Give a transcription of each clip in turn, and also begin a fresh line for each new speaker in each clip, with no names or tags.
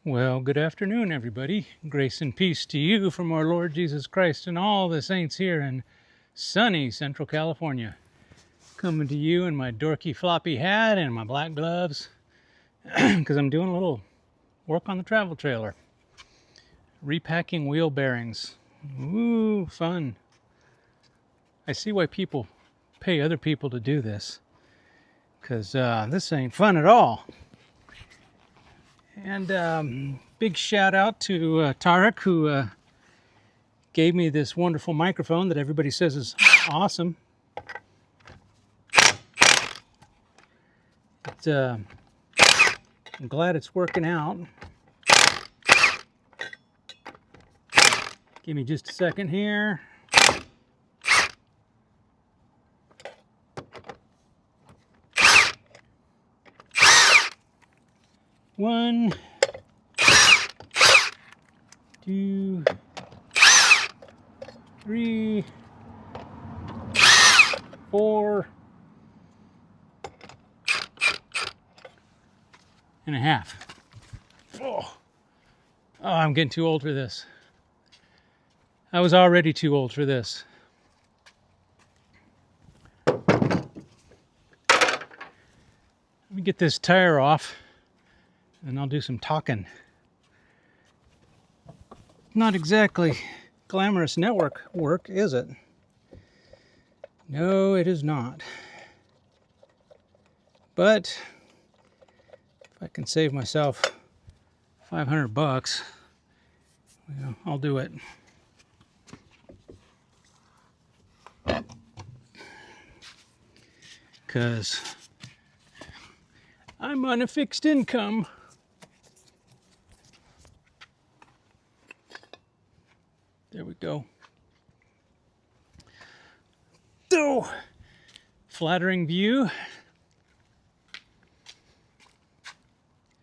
Well, good afternoon, everybody. Grace and peace to you from our Lord Jesus Christ and all the saints here in sunny Central California. Coming to you in my dorky floppy hat and my black gloves because I'm doing a little work on the travel trailer. Repacking wheel bearings. Ooh, fun. I see why people pay other people to do this because this ain't fun at all. And big shout out to Tarek, who gave me this wonderful microphone that everybody says is awesome. I'm glad it's working out. Give me just a second here. One, two, three, four, and a half. Oh, I'm getting too old for this. I was already too old for this. Let me get this tire off and I'll do some talking. Not exactly glamorous network work, is it? No, it is not. But if I can save myself $500, I'll do it. Because I'm on a fixed income. There we go. So, flattering view.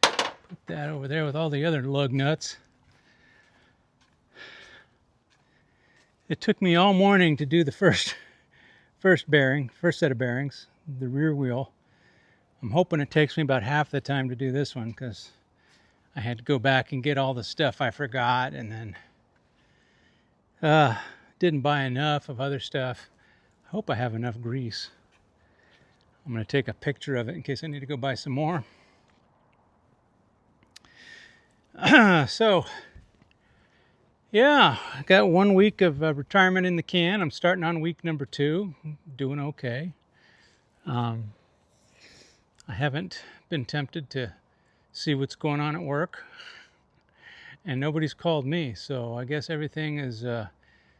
Put that over there with all the other lug nuts. It took me all morning to do the first set of bearings, the rear wheel. I'm hoping it takes me about half the time to do this one because I had to go back and get all the stuff I forgot and then didn't buy enough of other stuff. I hope I have enough grease. I'm going to take a picture of it in case I need to go buy some more. So, yeah, I got 1 week of retirement in the can. I'm starting on week number 2. Doing okay. I haven't been tempted to see what's going on at work. And nobody's called me. So I guess everything is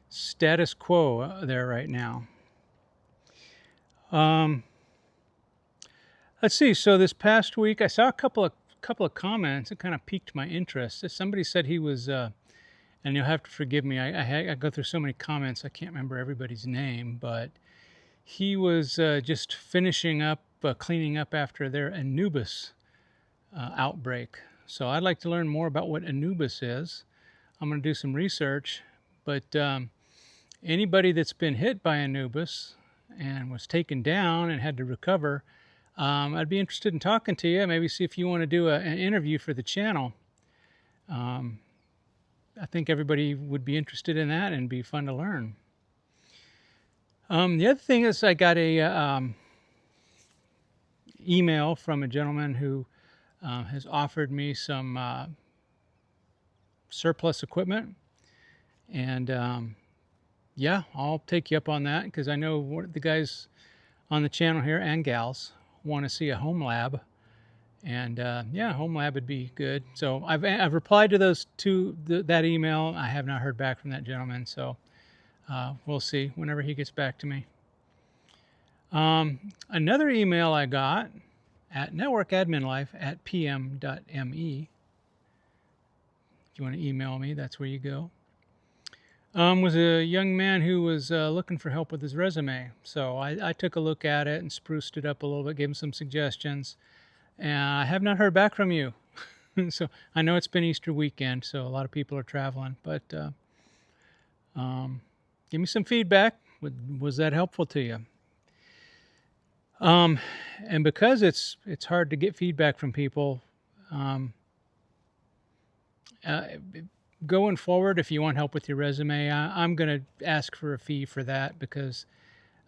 status quo there right now. Let's see. So this past week, I saw a couple of comments that kind of piqued my interest. Somebody said he was, and you'll have to forgive me. I go through so many comments, I can't remember everybody's name, but he was just finishing up, cleaning up after their Anubis outbreak. So I'd like to learn more about what Anubis is. I'm going to do some research, but anybody that's been hit by Anubis and was taken down and had to recover, I'd be interested in talking to you. Maybe see if you want to do an interview for the channel. I think everybody would be interested in that and be fun to learn. The other thing is I got a email from a gentleman who has offered me some surplus equipment. And yeah, I'll take you up on that because I know the guys on the channel here and gals want to see a home lab, and yeah, home lab would be good. So I've replied to those that email. I have not heard back from that gentleman, so we'll see whenever he gets back to me. Another email I got at networkadminlife@pm.me. If you want to email me, that's where you go. Was a young man who was looking for help with his resume. So I took a look at it and spruced it up a little bit, gave him some suggestions. And I have not heard back from you. So I know it's been Easter weekend, so a lot of people are traveling. But give me some feedback. Was that helpful to you? And because it's hard to get feedback from people, uh, going forward, if you want help with your resume, I'm going to ask for a fee for that because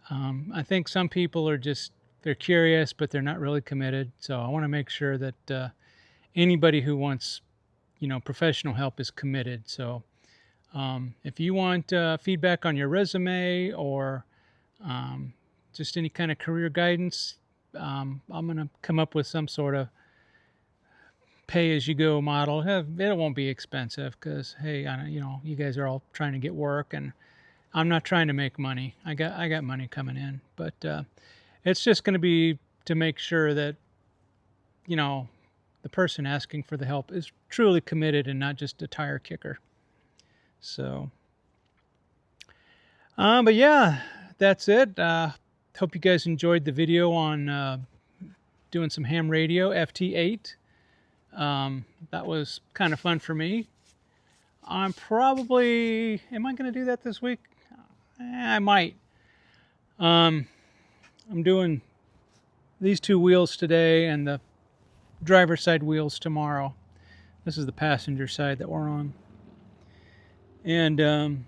I think some people are just, they're curious, but they're not really committed. So I want to make sure that anybody who wants, professional help is committed. So if you want feedback on your resume or just any kind of career guidance, I'm going to come up with some sort of pay-as-you-go model. It won't be expensive because, hey, you guys are all trying to get work, and I'm not trying to make money. I got money coming in, but it's just going to be to make sure that the person asking for the help is truly committed and not just a tire kicker. So, but yeah, that's it. Hope you guys enjoyed the video on doing some ham radio FT8. That was kind of fun for me. Am I going to do that this week? I might. I'm doing these two wheels today and the driver's side wheels tomorrow. This is the passenger side that we're on. And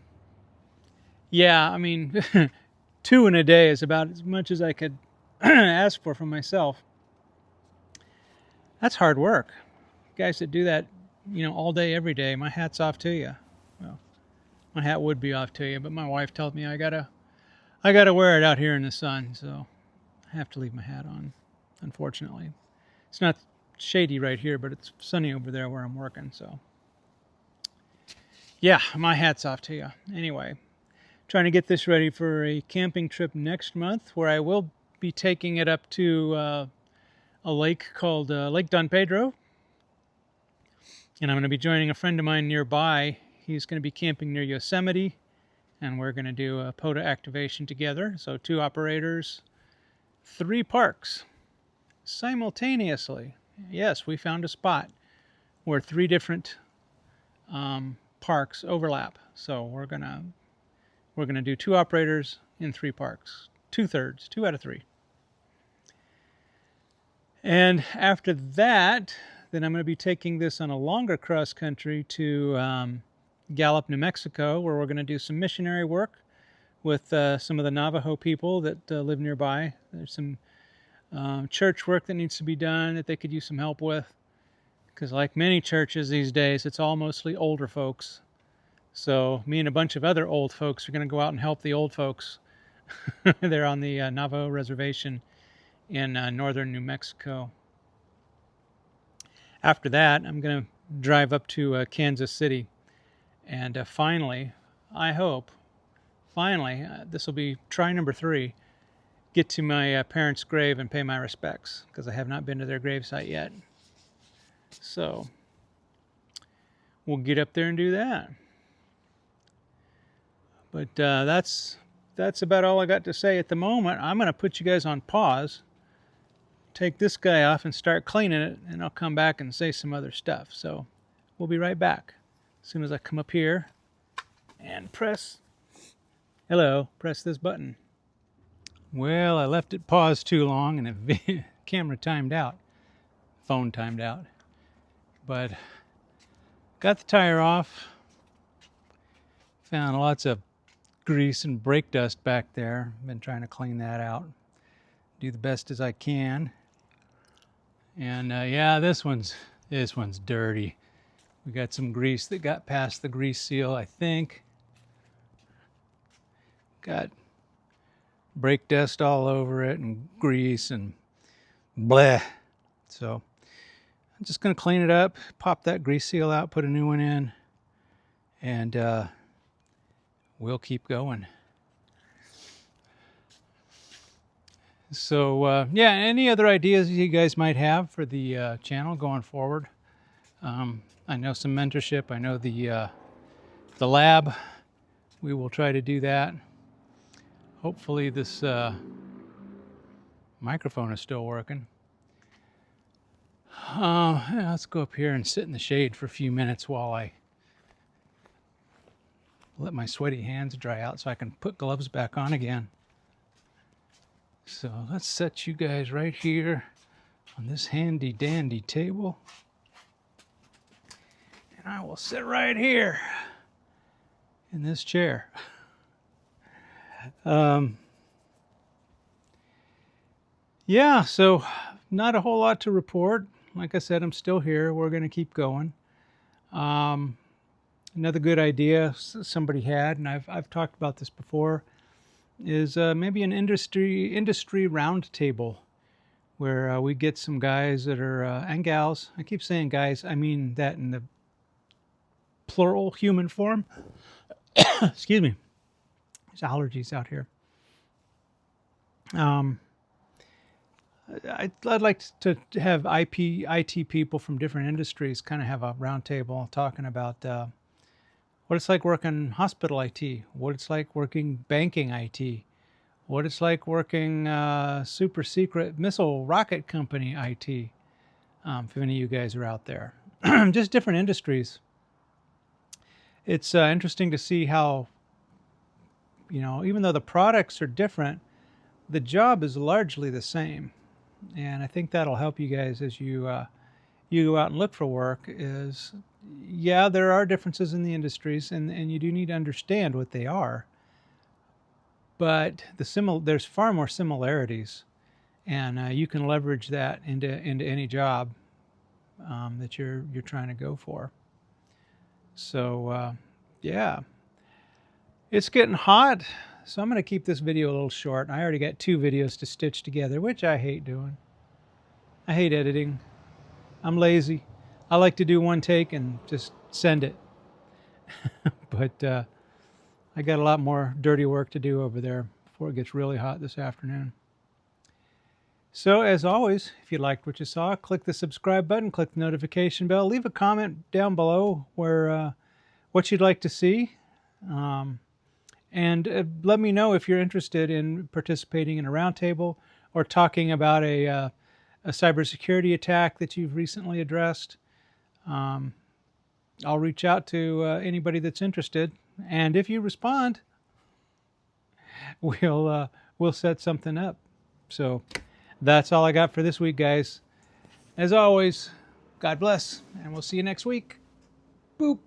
yeah, I mean, 2 in a day is about as much as I could ask for from myself. That's hard work. Guys that do that, all day, every day, my hat's off to you. Well, my hat would be off to you, but my wife told me I gotta wear it out here in the sun, so I have to leave my hat on, unfortunately. It's not shady right here, but it's sunny over there where I'm working, so. Yeah, my hat's off to you. Anyway, trying to get this ready for a camping trip next month where I will be taking it up to a lake called Lake Don Pedro. And I'm going to be joining a friend of mine nearby. He's going to be camping near Yosemite, and we're going to do a POTA activation together. So 2 operators, 3 parks simultaneously. Yes, we found a spot where 3 different parks overlap. So we're gonna do 2 operators in 3 parks, 2/3, 2 out of 3. And after that, then I'm going to be taking this on a longer cross country to Gallup, New Mexico, where we're going to do some missionary work with some of the Navajo people that live nearby. There's some church work that needs to be done that they could use some help with. Because like many churches these days, it's all mostly older folks. So me and a bunch of other old folks are going to go out and help the old folks. They're on the Navajo reservation in northern New Mexico. After that, I'm going to drive up to Kansas City. And finally, I hope, this will be try number 3, get to my parents' grave and pay my respects, because I have not been to their gravesite yet. So we'll get up there and do that. But that's about all I got to say at the moment. I'm going to put you guys on pause, take this guy off and start cleaning it, and I'll come back and say some other stuff. So we'll be right back as soon as I come up here and press this button. Well, I left it paused too long and the camera timed out, phone timed out. But got the tire off, found lots of grease and brake dust back there. Been trying to clean that out, do the best as I can. And yeah, this one's dirty. We got some grease that got past the grease seal, I think. Got brake dust all over it and grease and bleh. So I'm just going to clean it up, pop that grease seal out, put a new one in, and we'll keep going. So yeah, any other ideas you guys might have for the channel going forward? I know some mentorship. I know the lab. We will try to do that. Hopefully this microphone is still working. Let's go up here and sit in the shade for a few minutes while I let my sweaty hands dry out so I can put gloves back on again. So let's set you guys right here on this handy dandy table. And I will sit right here in this chair. Yeah, so not a whole lot to report. Like I said, I'm still here. We're going to keep going. Another good idea somebody had, and I've talked about this before, is maybe an industry roundtable where we get some guys that are and gals. I keep saying guys. I mean that in the plural human form. Excuse me. There's allergies out here. I'd like to have IT people from different industries kind of have a roundtable talking about what it's like working hospital IT, what it's like working banking IT, what it's like working super secret missile rocket company IT, if any of you guys are out there. Just different industries. It's interesting to see how, even though the products are different, the job is largely the same. And I think that'll help you guys as you go out and look for work. Is there are differences in the industries, and you do need to understand what they are. But there's far more similarities, and you can leverage that into any job that you're trying to go for. So it's getting hot. So I'm going to keep this video a little short. I already got 2 videos to stitch together, which I hate doing. I hate editing. I'm lazy. I like to do one take and just send it. But I got a lot more dirty work to do over there before it gets really hot this afternoon. So as always, if you liked what you saw, click the subscribe button, click the notification bell, leave a comment down below where what you'd like to see. And let me know if you're interested in participating in a roundtable or talking about a cybersecurity attack that you've recently addressed. I'll reach out to anybody that's interested, and if you respond, we'll set something up. So that's all I got for this week, guys. As always, God bless, and we'll see you next week. Boop.